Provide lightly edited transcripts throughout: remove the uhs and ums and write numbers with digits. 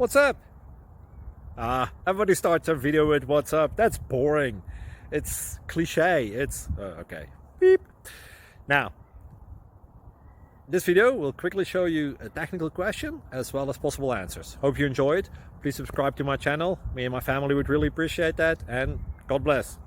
What's up? Everybody starts a video with what's up. That's boring. It's cliche. It's okay. Beep. Now, this video will quickly show you a technical question as well as possible answers. Hope you enjoy it. Please subscribe to my channel. Me and my family would really appreciate that, and God bless.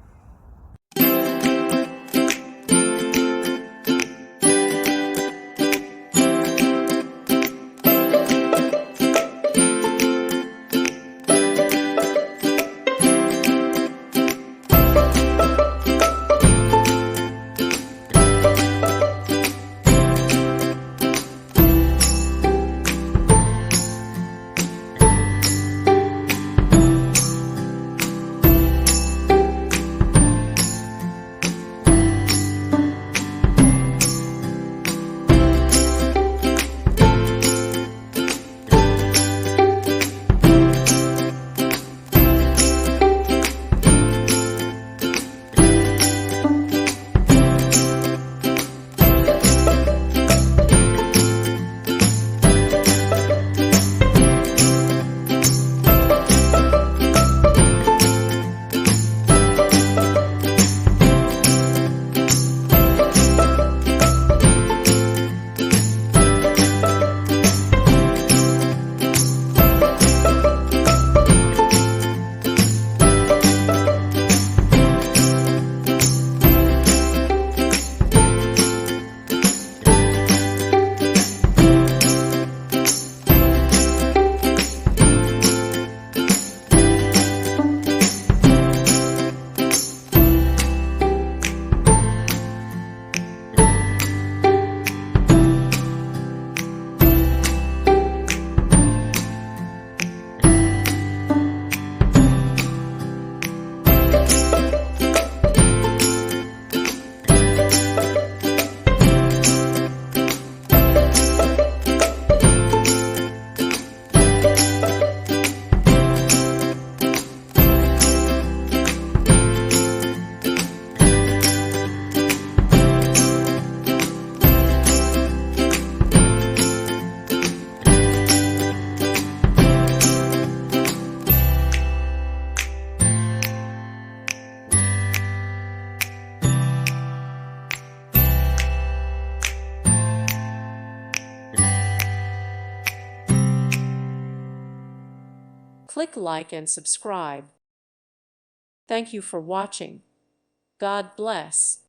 Click like and subscribe. Thank you for watching. God bless.